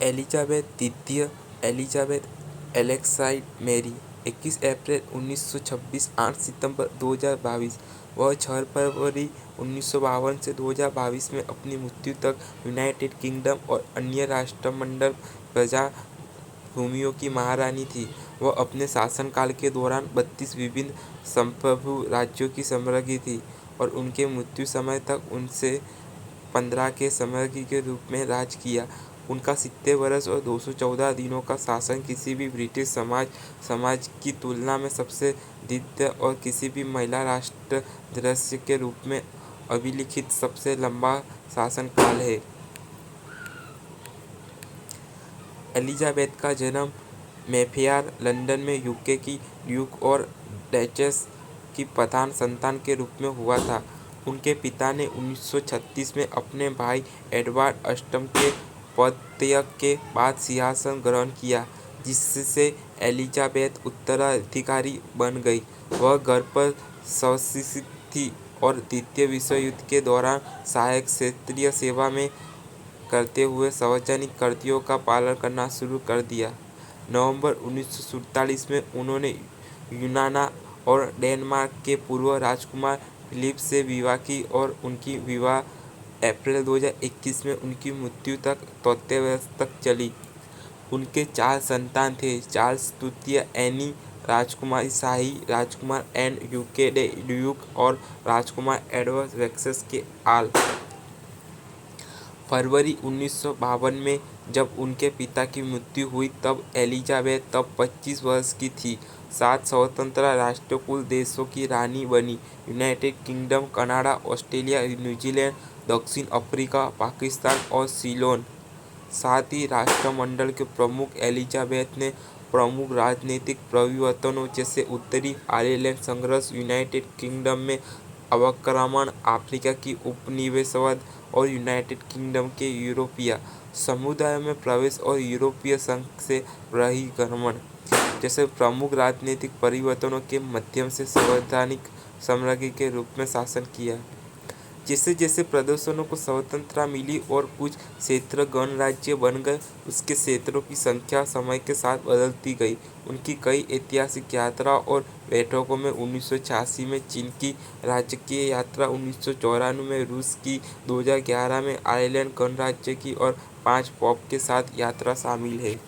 Elizabeth द्वितीय Elizabeth एलेक्साइड Mary 21 अप्रैल 1926 8 सितंबर 2022। वह 6 फरवरी 1952 से 2022 में अपनी मृत्यु तक यूनाइटेड किंगडम और अन्य राष्ट्रमंडल प्रजाभूमियों की महारानी थी। वह अपने शासनकाल के दौरान 32 विभिन्न संप्रभु राज्यों की सम्राज्ञी थी और उनके मृत्यु समय तक उनसे 15 के सम्राज्ञी के रूप में राज किया। उनका 70 वर्ष और 214 दिनों का शासन किसी भी ब्रिटिश समाज की तुलना में सबसे द्वितीय और किसी भी महिला राष्ट्राध्यक्ष के रूप में अभिलिखित सबसे लंबा शासनकाल है। एलिजाबेथ का जन्म मेफेयर, लंदन में यूके की ड्यूक और डचेस की प्रधान संतान के रूप में हुआ था। उनके पिता ने 1936 में अपने भाई एडवर्ड अष्टम के परित्याग के बाद सिंहासन ग्रहण किया, जिससे एलिजाबेथ उत्तराधिकारी बन गई। वह घर पर स्वशिक्षित थी और द्वितीय विश्व युद्ध के दौरान सहायक क्षेत्रीय सेवा में करते हुए सार्वजनिक कर्तव्यों का पालन करना शुरू कर दिया। नवंबर 1947 में उन्होंने यूनान और डेनमार्क के पूर्व राजकुमार फिलिप से विवाह की और उनकी विवाह अप्रैल 2021 में उनकी मृत्यु तक 33 वर्ष तक चली। उनके 4 संतान थे: चार्ल्स तृतीय, any Rajkumari, shahi Rajkumar and UK Duke और राजकुमार एडवर्ड वेसेक्स के आल। फरवरी 1952 में जब उनके पिता की मृत्यु हुई तब एलिजाबेथ तब 25 वर्ष की थी। 7 स्वतंत्र राष्ट्रकुल देशों की रानी बनी: United kingdom, Canada, Australia, New Zealand, दक्षिण अफ्रीका, पाकिस्तान और सीलोन। साथ ही राष्ट्रमंडल के प्रमुख एलिजाबेथ ने प्रमुख राजनीतिक परिवर्तनों जैसे उत्तरी आयरलैंड संघर्ष, यूनाइटेड किंगडम में अवक्रमण, अफ्रीका की उपनिवेशवाद और यूनाइटेड किंगडम के यूरोपीय समुदाय में प्रवेश और यूरोपीय संघ से बहिर्गमन जैसे प्रमुख राजनीतिक परिवर्तनों के माध्यम से संवैधानिक साम्राज्य के रूप में शासन किया। जैसे जैसे प्रदेशों को स्वतंत्रता मिली और कुछ क्षेत्र गणराज्य बन गए, उसके क्षेत्रों की संख्या समय के साथ बदलती गई। उनकी कई ऐतिहासिक यात्राओं और बैठकों में 1986 में चीन की राजकीय यात्रा, 1994 में रूस की, 2011 में आयरलैंड गणराज्य की और 5 पोप के साथ यात्रा शामिल है।